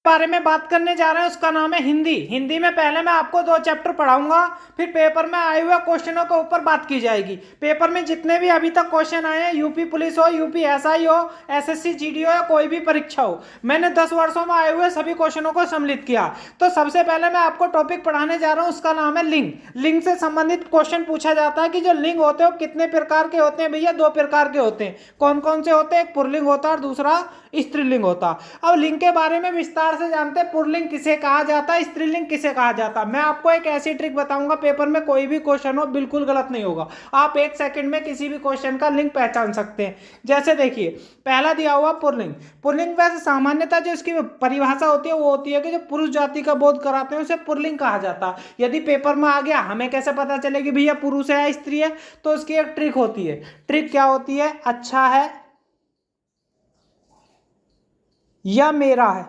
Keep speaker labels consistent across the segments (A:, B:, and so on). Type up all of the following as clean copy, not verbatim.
A: बारे में बात करने जा रहे हैं उसका नाम है हिंदी। हिंदी में पहले मैं आपको 2 चैप्टर पढ़ाऊंगा, फिर पेपर में आए हुए क्वेश्चनों के ऊपर बात की जाएगी। पेपर में जितने भी अभी तक क्वेश्चन आए हैं, यूपी पुलिस हो, यूपी एसआई हो, एसएससी जीडी हो या कोई भी परीक्षा हो, मैंने 10 वर्षों में आए हुए सभी क्वेश्चनों को सम्मिलित किया। तो सबसे पहले मैं आपको टॉपिक पढ़ाने जा रहा हूं, उसका नाम है लिंग। लिंग से संबंधित क्वेश्चन पूछा जाता है कि जो लिंग होते हैं वो कितने प्रकार के होते हैं भैया? 2 प्रकार के होते हैं। कौन कौन से होते हैं? एक पुल्लिंग होता है और दूसरा स्त्रीलिंग होता। अब लिंग के बारे में विस्तार से जानते हैं। पुल्लिंग किसे कहा जाता है, स्त्रीलिंग किसे कहा जाता है। मैं आपको एक ऐसी ट्रिक बताऊंगा, पेपर में कोई भी क्वेश्चन हो बिल्कुल गलत नहीं होगा। आप 1 सेकंड में किसी भी क्वेश्चन का लिंग पहचान सकते हैं। जैसे देखिए, पहला दिया हुआ पुल्लिंग। पुल्लिंग वैसे सामान्यतः जो इसकी परिभाषा होती है वो होती है कि जो पुरुष जाति का बोध कराते हैं उसे पुल्लिंग कहा जाता है। यदि पेपर में आ गया, हमें कैसे पता चलेगी भैया पुरुष है या स्त्री है? तो उसकी एक ट्रिक होती है। ट्रिक क्या होती है? अच्छा है या मेरा है,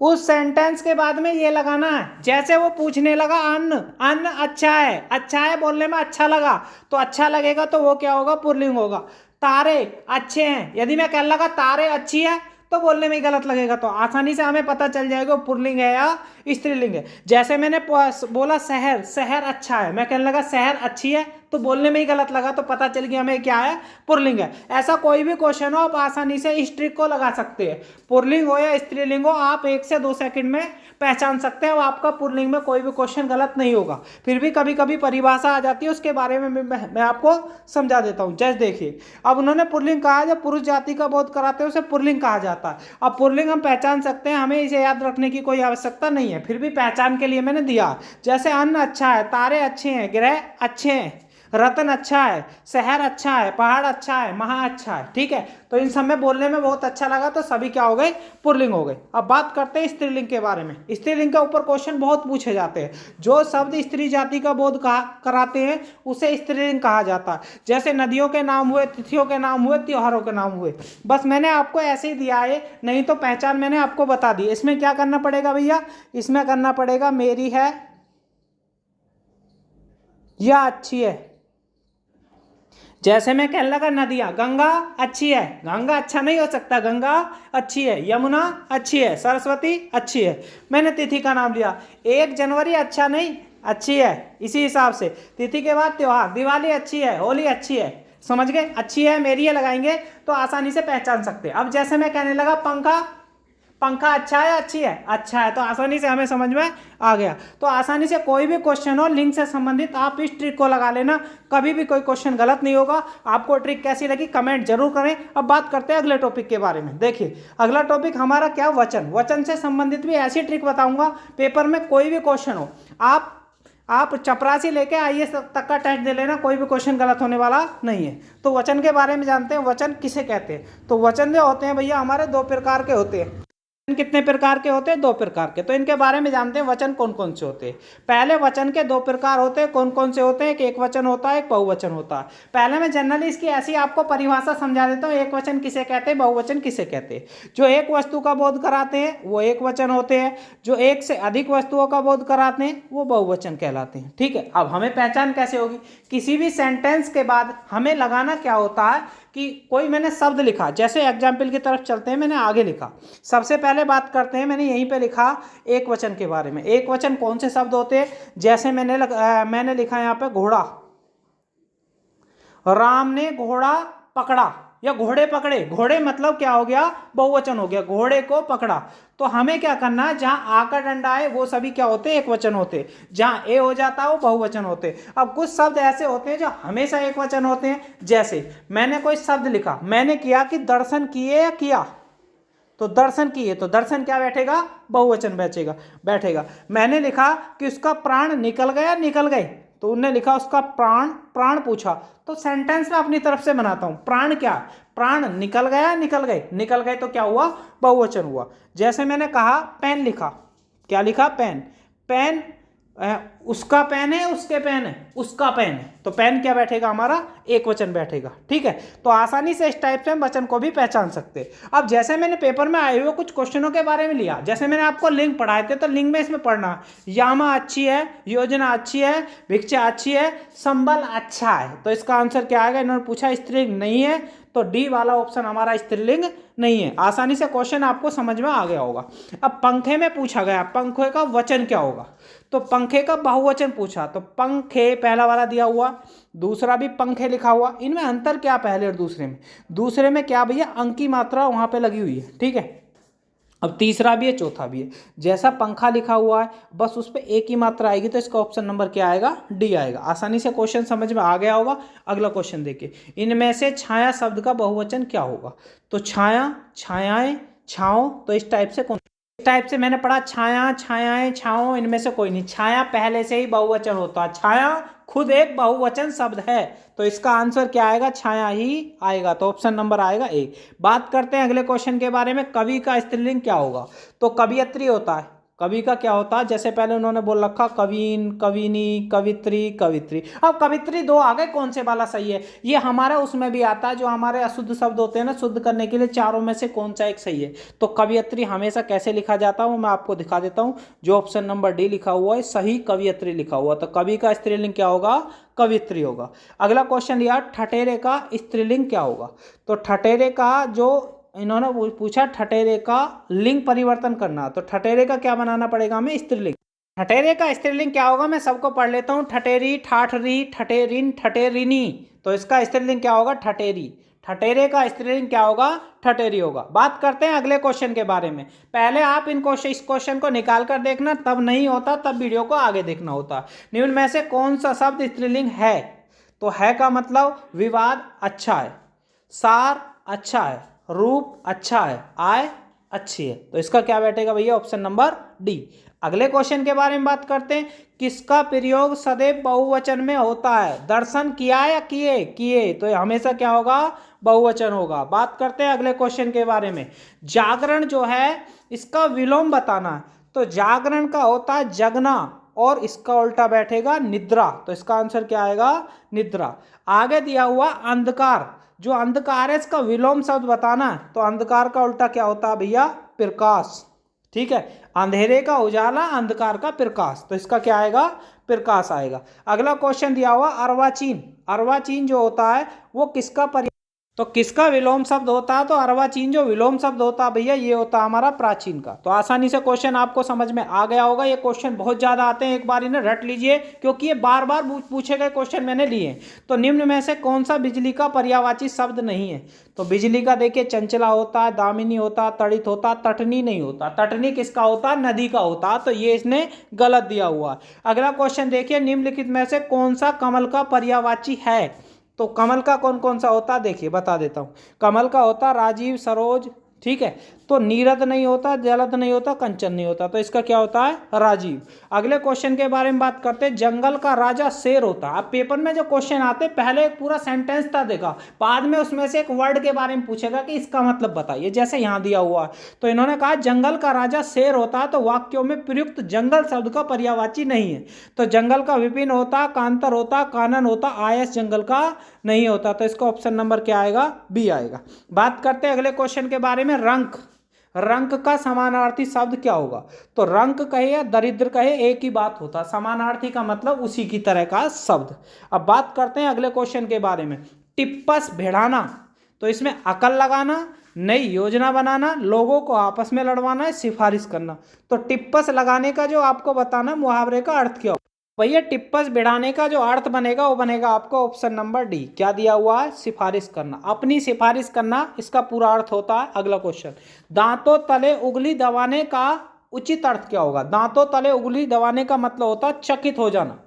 A: उस सेंटेंस के बाद में ये लगाना है। जैसे वो पूछने लगा अन्न, अन्न अच्छा है, अच्छा है बोलने में अच्छा लगा तो अच्छा लगेगा, तो वो क्या होगा? पुल्लिंग होगा। तारे अच्छे हैं, यदि मैं कहने लगा तारे अच्छी है तो बोलने में ही गलत लगेगा, तो आसानी से हमें पता चल जाएगा वो पुल्लिंग है या स्त्रीलिंग है। जैसे मैंने बोला शहर, शहर अच्छा है, मैं कहने लगा शहर अच्छी है तो बोलने में ही गलत लगा, तो पता चल गया हमें क्या है? पुल्लिंग है। ऐसा कोई भी क्वेश्चन हो आप आसानी से इस ट्रिक को लगा सकते हैं। पुल्लिंग हो या स्त्रीलिंग हो, आप 1 से 2 सेकंड में पहचान सकते हैं। आपका पुल्लिंग में कोई भी क्वेश्चन गलत नहीं होगा। फिर भी कभी कभी परिभाषा आ जाती है, उसके बारे में मैं आपको समझा देता हूं। जैसे देखिए, अब उन्होंने पुल्लिंग कहा, जब पुरुष जाति का बोध कराते हैं उसे पुल्लिंग कहा जाता है। अब पुल्लिंग हम पहचान सकते हैं, हमें इसे याद रखने की कोई आवश्यकता नहीं है, फिर भी पहचान के लिए मैंने दिया। जैसे अन्न अच्छा है, तारे अच्छे हैं, ग्रह अच्छे हैं, रतन अच्छा है, शहर अच्छा है, पहाड़ अच्छा है, महा अच्छा है। ठीक है, तो इन सब में बोलने में बहुत अच्छा लगा, तो सभी क्या हो गए? पुल्लिंग हो गए। अब बात करते हैं स्त्रीलिंग के बारे में। स्त्रीलिंग के ऊपर क्वेश्चन बहुत पूछे जाते हैं। जो शब्द स्त्री जाति का बोध कराते हैं उसे स्त्रीलिंग कहा जाता है। जैसे नदियों के नाम हुए, तिथियों के नाम हुए, त्योहारों के नाम हुए। बस मैंने आपको ऐसे ही दिया है, नहीं तो पहचान मैंने आपको बता दी। इसमें क्या करना पड़ेगा भैया? इसमें करना पड़ेगा मेरी है या अच्छी है। जैसे मैं कहने लगा नदियां, गंगा अच्छी है, गंगा अच्छा नहीं हो सकता, गंगा अच्छी है। यमुना अच्छी है, सरस्वती अच्छी है। मैंने तिथि का नाम लिया, 1 जनवरी अच्छा नहीं, अच्छी है। इसी हिसाब से तिथि के बाद त्योहार, दिवाली अच्छी है, होली अच्छी है। समझ गए? अच्छी है, मेरी है लगाएंगे तो आसानी से पहचान सकते हैं। अब जैसे मैं कहने लगा पंखा, पंखा अच्छा है, अच्छी है, अच्छा है, तो आसानी से हमें समझ में आ गया। तो आसानी से कोई भी क्वेश्चन हो लिंग से संबंधित, आप इस ट्रिक को लगा लेना, कभी भी कोई क्वेश्चन गलत नहीं होगा। आपको ट्रिक कैसी लगी कमेंट जरूर करें। अब बात करते हैं अगले टॉपिक के बारे में। देखिए, अगला टॉपिक हमारा क्या? वचन। वचन से संबंधित भी ऐसी ट्रिक बताऊंगा, पेपर में कोई भी क्वेश्चन हो, आप चपरासी लेके आईएएस तक का टेस्ट दे लेना, कोई भी क्वेश्चन गलत होने वाला नहीं है। तो वचन के बारे में जानते हैं, वचन किसे कहते हैं। तो वचन जो होते हैं भैया हमारे 2 प्रकार के होते हैं। कितने प्रकार के होते हैं? 2 प्रकार के। तो इनके बारे में जानते हैं, वचन कौन कौन से होते हैं। पहले वचन के 2 प्रकार होते हैं। कौन कौन से होते हैं? एक वचन होता है, एक बहुवचन होता है। पहले मैं जनरली इसकी ऐसी आपको परिभाषा समझा देता हूँ, एक वचन किसे कहते हैं, बहुवचन किसे कहते हैं। जो एक वस्तु का बोध कराते हैं वो एक वचन होते हैं, जो एक से अधिक वस्तुओं का बोध कराते हैं वो बहुवचन कहलाते हैं। ठीक है, अब हमें पहचान कैसे होगी? किसी भी सेंटेंस के बाद हमें लगाना क्या होता है कि कोई मैंने शब्द लिखा, जैसे एग्जाम्पल की तरफ चलते हैं, मैंने आगे लिखा। सबसे पहले बात करते हैं, मैंने यहीं पे लिखा एक वचन के बारे में। एक वचन कौन से शब्द होते हैं? जैसे मैंने लिखा यहाँ पे घोड़ा, राम ने घोड़ा पकड़ा या घोड़े पकड़े। घोड़े मतलब क्या हो गया? बहुवचन हो गया, घोड़े को पकड़ा। तो हमें क्या करना है, जहां आ का डंडा है वो सभी क्या होते हैं? एक वचन होते हैं। जहां ए हो जाता है वो बहुवचन होते हैं। अब कुछ शब्द ऐसे होते हैं जो हमेशा एक वचन होते हैं। जैसे मैंने कोई शब्द लिखा, मैंने किया कि दर्शन किए या किया, तो दर्शन किए, तो दर्शन क्या बैठेगा? बहुवचन बैठेगा। मैंने लिखा कि उसका प्राण निकल गया, निकल गए, तो उनने लिखा उसका प्राण, प्राण पूछा, तो सेंटेंस में अपनी तरफ से बनाता हूं। प्राण क्या? प्राण निकल गया, निकल गए, निकल गए तो क्या हुआ? बहुवचन हुआ। जैसे मैंने कहा पेन लिखा, क्या लिखा? पेन। पेन उसका पेन है, उसके पेन है, उसका पेन है, तो पेन क्या बैठेगा हमारा? एक वचन बैठेगा। ठीक है, तो आसानी से इस टाइप से हम वचन को भी पहचान सकते हैं। अब जैसे मैंने पेपर में आए हुए कुछ क्वेश्चनों के बारे में लिया, जैसे मैंने आपको लिंग पढ़ाए थे, तो लिंग में इसमें पढ़ना यामा अच्छी है, योजना अच्छी है, भिक्षा अच्छी है, संबल अच्छा है, तो इसका आंसर क्या आएगा? इन्होंने पूछा स्त्रीलिंग नहीं है, तो डी वाला ऑप्शन हमारा स्त्रीलिंग नहीं है। आसानी से क्वेश्चन आपको समझ में आ गया होगा। अब पंखे में पूछा गया पंखे का वचन क्या होगा, तो पंखे का बहुवचन पूछा तो पंखे पहला वाला दिया हुआ, दूसरा भी पंखे लिखा हुआ, इनमें अंतर क्या पहले और दूसरे में, दूसरे में क्या भैया अंक की मात्रा वहां पे लगी हुई है, ठीक है। अब तीसरा भी है चौथा भी है, जैसा पंखा लिखा हुआ है बस उस पर एक ही मात्रा आएगी, तो इसका ऑप्शन नंबर क्या आएगा, डी आएगा। आसानी से क्वेश्चन समझ में आ गया होगा। अगला क्वेश्चन देखिए, इनमें से छाया शब्द का बहुवचन क्या होगा, तो छाया, छायाएं, छाओ, तो इस टाइप से कौन, इस टाइप से मैंने पढ़ा छाया, छायाएं, छाओ, इनमें से कोई नहीं। छाया पहले से ही बहुवचन होता है, छाया खुद एक बहुवचन शब्द है, तो इसका आंसर क्या आएगा, छाया ही आएगा। तो ऑप्शन नंबर आएगा ए। बात करते हैं अगले क्वेश्चन के बारे में, कवि का स्त्रीलिंग क्या होगा, तो कवियत्री होता है। कवि का क्या होता है, जैसे पहले उन्होंने बोल रखा कवीन, कविनी, कवित्री, कवित्री। अब कवित्री दो आ गए, कौन से वाला सही है, ये हमारा उसमें भी आता है जो हमारे अशुद्ध शब्द होते हैं ना, शुद्ध करने के लिए चारों में से कौन सा एक सही है। तो कवियत्री हमेशा कैसे लिखा जाता है वो मैं आपको दिखा देता हूँ। जो ऑप्शन नंबर डी लिखा हुआ है सही कवियत्री लिखा हुआ, तो कवि का स्त्रीलिंग क्या होगा, कवित्री होगा। अगला क्वेश्चन लिया ठठेरे का स्त्रीलिंग क्या होगा, तो ठठेरे का जो इन्होंने पूछा ठठेरे का लिंग परिवर्तन करना, तो ठठेरे का क्या बनाना पड़ेगा हमें, स्त्रीलिंग। ठठेरे का स्त्रीलिंग क्या होगा, मैं सबको पढ़ लेता हूँ, ठठेरी, ठाठरी, ठठेरिन, ठठेरिनी, तो इसका स्त्रीलिंग क्या होगा, ठठेरी। ठठेरे का स्त्रीलिंग क्या होगा, ठठेरी होगा। बात करते हैं अगले क्वेश्चन के बारे में। पहले आप इस क्वेश्चन को निकाल कर देखना, तब नहीं होता, तब वीडियो को आगे देखना होता। निम्न में से कौन सा शब्द स्त्रीलिंग है, तो है का मतलब विवाद अच्छा है, सार अच्छा है, रूप अच्छा है, आय अच्छी है, तो इसका क्या बैठेगा भैया, ऑप्शन नंबर डी। अगले क्वेश्चन के बारे में बात करते हैं, किसका प्रयोग सदैव बहुवचन में होता है, दर्शन किया या किए, किए, तो हमेशा क्या होगा, बहुवचन होगा। बात करते हैं अगले क्वेश्चन के बारे में, जागरण जो है इसका विलोम बताना है, तो जागरण का होता है जगना और इसका उल्टा बैठेगा निद्रा, तो इसका आंसर क्या आएगा, निद्रा। आगे दिया हुआ अंधकार, जो अंधकार है इसका विलोम शब्द बताना है, तो अंधकार का उल्टा क्या होता है भैया, प्रकाश, ठीक है। अंधेरे का उजाला, अंधकार का प्रकाश, तो इसका क्या आएगा, प्रकाश आएगा। अगला क्वेश्चन दिया हुआ अर्वाचीन, अर्वाचीन जो होता है वो किसका तो किसका विलोम शब्द होता है, तो अर्वाचीन जो विलोम शब्द होता है भैया ये होता है हमारा प्राचीन का। तो आसानी से क्वेश्चन आपको समझ में आ गया होगा। ये क्वेश्चन बहुत ज्यादा आते हैं, एक बार इन्हें रट लीजिए क्योंकि ये बार बार पूछे गए क्वेश्चन मैंने लिए। तो निम्न में से कौन सा बिजली का पर्यायवाची शब्द नहीं है, तो बिजली का देखिए चंचला होता है, दामिनी होता है, तड़ित होता है, तटनी नहीं होता। तटनी किसका होता है, नदी का होता है, तो ये इसने गलत दिया हुआ है। अगला क्वेश्चन देखिए, निम्नलिखित में से कौन सा कमल का पर्यायवाची है, तो कमल का कौन कौन सा होता है देखिए बता देता हूँ। कमल का होता राजीव, सरोज, ठीक है। तो नीरद नहीं होता, जलद नहीं होता, कंचन नहीं होता, तो इसका क्या होता है, राजीव। अगले क्वेश्चन के बारे में बात करते हैं, जंगल का राजा शेर होता है। अब पेपर में जो क्वेश्चन आते पहले एक पूरा सेंटेंस था देखा, बाद में उसमें से एक वर्ड के बारे में पूछेगा कि इसका मतलब बताइए, जैसे यहाँ दिया हुआ है। तो इन्होंने कहा जंगल का राजा शेर होता है, तो वाक्यों में प्रयुक्त जंगल शब्द का पर्यायवाची नहीं है। तो जंगल का विपिन होता, कांतर होता, कानन होता, आयस जंगल का नहीं होता, तो इसका ऑप्शन नंबर क्या आएगा, बी आएगा। बात करते हैं अगले क्वेश्चन के बारे में, रंक, रंक का समानार्थी शब्द क्या होगा, तो रंक कहे या दरिद्र कहे एक ही बात होता, समानार्थी का मतलब उसी की तरह का शब्द। अब बात करते हैं अगले क्वेश्चन के बारे में, टिप्पस भिड़ाना, तो इसमें अकल लगाना, नई योजना बनाना, लोगों को आपस में लड़वाना है, सिफारिश करना। तो टिप्पस लगाने का जो आपको बताना मुहावरे का अर्थ क्या हो भैया, टिप्पस भिड़ाने का जो अर्थ बनेगा वो बनेगा आपको ऑप्शन नंबर डी। क्या दिया हुआ है, सिफारिश करना, अपनी सिफारिश करना, इसका पूरा अर्थ होता है। अगला क्वेश्चन, दांतों तले उंगली दबाने का उचित अर्थ क्या होगा, दांतों तले उंगली दबाने का मतलब होता है चकित हो जाना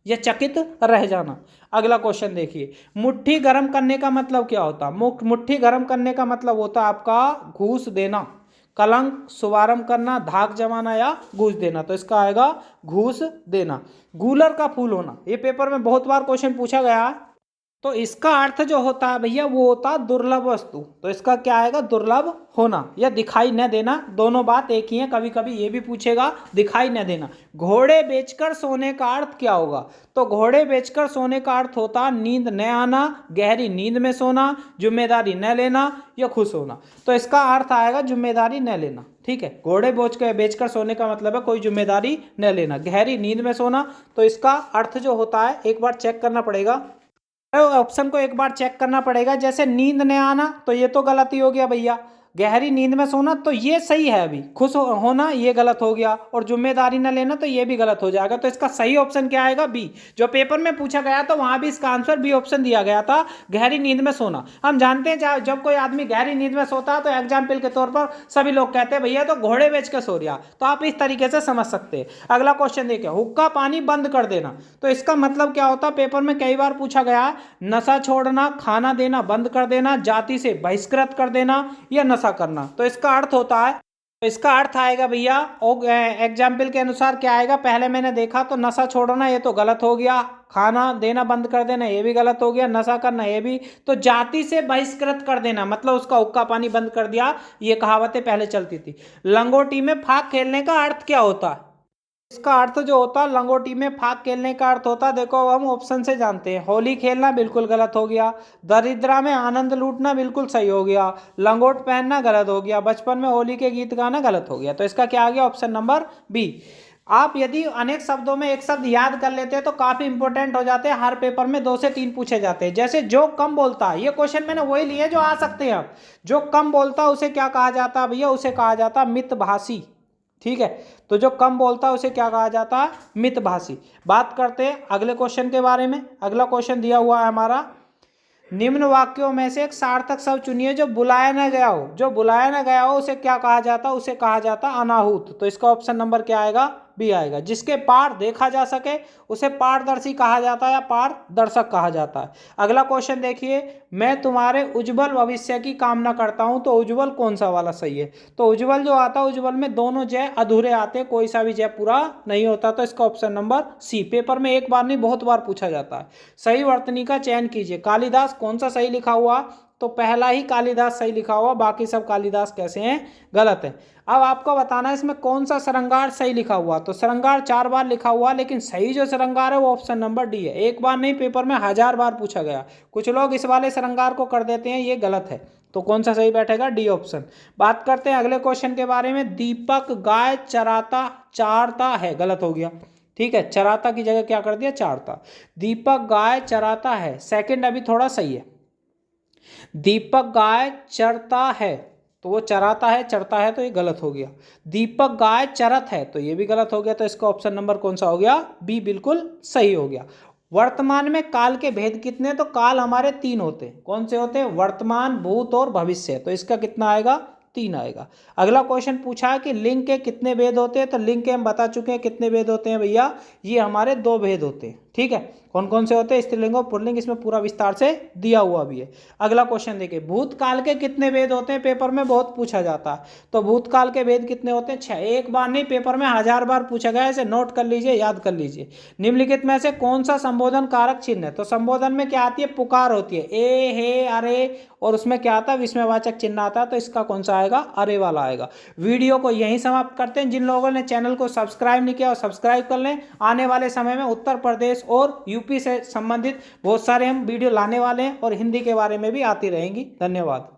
A: या चकित रह जाना। अगला क्वेश्चन देखिए, मुट्ठी गर्म करने का मतलब क्या होता है, मुट्ठी गर्म करने का मतलब होता है आपका घूस देना, कलंक, शुभारंभ करना, धाक जमाना या घूस देना, तो इसका आएगा घूस देना। गूलर का फूल होना, ये पेपर में बहुत बार क्वेश्चन पूछा गया है, तो इसका अर्थ जो होता है भैया वो होता है दुर्लभ वस्तु, तो इसका क्या आएगा, दुर्लभ होना या दिखाई न देना, दोनों बात एक ही है। कभी कभी ये भी पूछेगा दिखाई न देना। घोड़े बेचकर सोने का अर्थ क्या होगा, तो घोड़े बेचकर सोने का अर्थ होता नींद न आना, गहरी नींद में सोना, जिम्मेदारी न लेना या खुश होना, तो इसका अर्थ आएगा जिम्मेदारी न लेना, ठीक है। घोड़े बेचकर सोने का मतलब है कोई जिम्मेदारी न लेना, गहरी नींद में सोना, तो इसका अर्थ जो होता है एक बार चेक करना पड़ेगा। ऑप्शन को एक बार चेक करना पड़ेगा। जैसे नींद न आना तो ये तो गलत ही हो गया भैया, गहरी नींद में सोना तो ये सही है, अभी खुश होना ये गलत हो गया, और जिम्मेदारी न लेना तो ये भी गलत हो जाएगा। तो इसका सही ऑप्शन क्या आएगा? बी। जो पेपर में पूछा गया तो वहां भी इसका आंसर बी ऑप्शन दिया गया था, गहरी नींद में सोना। हम जानते हैं जब कोई आदमी गहरी नींद में सोता है तो एग्जाम्पल के तौर पर सभी लोग कहते हैं भैया तो घोड़े बेच के सो रहा, तो आप इस तरीके से समझ सकते हैं। अगला क्वेश्चन देखिए, हुक्का पानी बंद कर देना, तो इसका मतलब क्या होता है? पेपर में कई बार पूछा गया, नशा छोड़ना, खाना देना बंद कर देना, जाति से बहिष्कृत कर देना, या नशा करना। तो इसका अर्थ होता है, तो इसका अर्थ आएगा भैया एग्जाम्पल के अनुसार क्या आएगा? पहले मैंने देखा तो नशा छोड़ना ये तो गलत हो गया, खाना देना बंद कर देना ये भी गलत हो गया, नशा करना ये भी, तो जाति से बहिष्कृत कर देना मतलब उसका हुक्का पानी बंद कर दिया, ये कहावतें पहले चलती थी। लंगोटी में फाक खेलने का अर्थ क्या होता है? इसका अर्थ जो होता है, लंगोटी में फाक खेलने का अर्थ होता है, देखो अब हम ऑप्शन से जानते हैं। होली खेलना बिल्कुल गलत हो गया, दरिद्रा में आनंद लूटना बिल्कुल सही हो गया, लंगोट पहनना गलत हो गया, बचपन में होली के गीत गाना गलत हो गया। तो इसका क्या आ गया? Option number B. आप यदि अनेक शब्दों में एक शब्द याद कर लेते हैं तो काफी इंपॉर्टेंट हो जाते हैं, हर पेपर में 2 से 3 पूछे जाते हैं। जैसे जो कम बोलता है, ये क्वेश्चन मैंने वही लिए जो आ सकते हैं। अब जो कम बोलता है उसे क्या कहा जाता है भैया? उसे कहा जाता है मितभाषी। ठीक है, तो जो कम बोलता है उसे क्या कहा जाता है? मितभाषी। बात करते हैं अगले क्वेश्चन के बारे में। अगला क्वेश्चन दिया हुआ है हमारा, निम्न वाक्यों में से एक सार्थक शब्द चुनिए जो बुलाया न गया हो। जो बुलाया न गया हो उसे क्या कहा जाता? उसे कहा जाता अनाहूत। तो इसका ऑप्शन नंबर क्या आएगा? बी आएगा। जिसके पार देखा जा सके उसे पारदर्शी कहा जाता है या पारदर्शक कहा जाता है। अगला क्वेश्चन देखिए, मैं तुम्हारे उज्जवल भविष्य की कामना करता हूं, तो उज्जवल कौन सा वाला सही है? तो उज्जवल जो आता है, उज्जवल में दोनों जय अधूरे आते हैं, कोई सा भी जय पूरा नहीं होता। तो इसका ऑप्शन नंबर सी। पेपर में एक बार नहीं बहुत बार पूछा जाता है। सही वर्तनी का चयन कीजिए। कालिदास कौन सा सही लिखा हुआ? तो पहला ही कालिदास सही लिखा हुआ, बाकी सब कालिदास कैसे हैं? गलत है। अब आपको बताना है इसमें कौन सा श्रृंगार सही लिखा हुआ। तो श्रृंगार 4 बार लिखा हुआ, लेकिन सही जो श्रृंगार है वो ऑप्शन नंबर डी है। एक बार नहीं, पेपर में 1000 बार पूछा गया। कुछ लोग इस वाले श्रृंगार को कर देते हैं, ये गलत है। तो कौन सा सही बैठेगा? D option. बात करते हैं अगले क्वेश्चन के बारे में। दीपक गाय चारता है, गलत हो गया। ठीक है, चराता की जगह क्या कर दिया? चारता। दीपक गाय चराता है, सेकंड अभी थोड़ा सही है। दीपक गाय चरता है, तो वो चराता है, चरता है, तो ये गलत हो गया। दीपक गाय चरत है, तो ये भी गलत हो गया। तो इसका ऑप्शन नंबर कौन सा हो गया? बी बिल्कुल सही हो गया। वर्तमान में काल के भेद कितने? तो काल हमारे 3 होते हैं। कौन से होते हैं? वर्तमान, भूत और भविष्य। तो इसका कितना आएगा? 3 आएगा। अगला क्वेश्चन पूछा है कि लिंग के कितने भेद होते हैं? तो लिंग के हम बता चुके हैं कितने भेद होते हैं भैया, ये हमारे 2 भेद होते हैं। ठीक है, कौन कौन से होते हैं? स्त्रीलिंग और पुल्लिंग, इसमें पूरा विस्तार से दिया हुआ भी है। अगला क्वेश्चन देखिए, भूतकाल के कितने भेद होते हैं? पेपर में बहुत पूछा जाता है। तो भूतकाल के भेद कितने होते हैं? 6। एक बार नहीं, पेपर में 1000 बार पूछा गया, इसे नोट कर लीजिए, याद कर लीजिए। निम्नलिखित में से कौन सा संबोधन कारक चिन्ह है? तो संबोधन में क्या आती है? पुकार होती है, ए, हे, अरे, और उसमें क्या आता है? विस्मयवाचक चिन्ह आता है। तो इसका कौन सा आएगा? अरे वाला आएगा। वीडियो को यहीं समाप्त करते हैं। जिन लोगों ने चैनल को सब्सक्राइब नहीं किया और सब्सक्राइब कर लें। आने वाले समय में उत्तर प्रदेश और यूपी से संबंधित बहुत सारे हम वीडियो लाने वाले हैं और हिंदी के बारे में भी आती रहेंगी। धन्यवाद।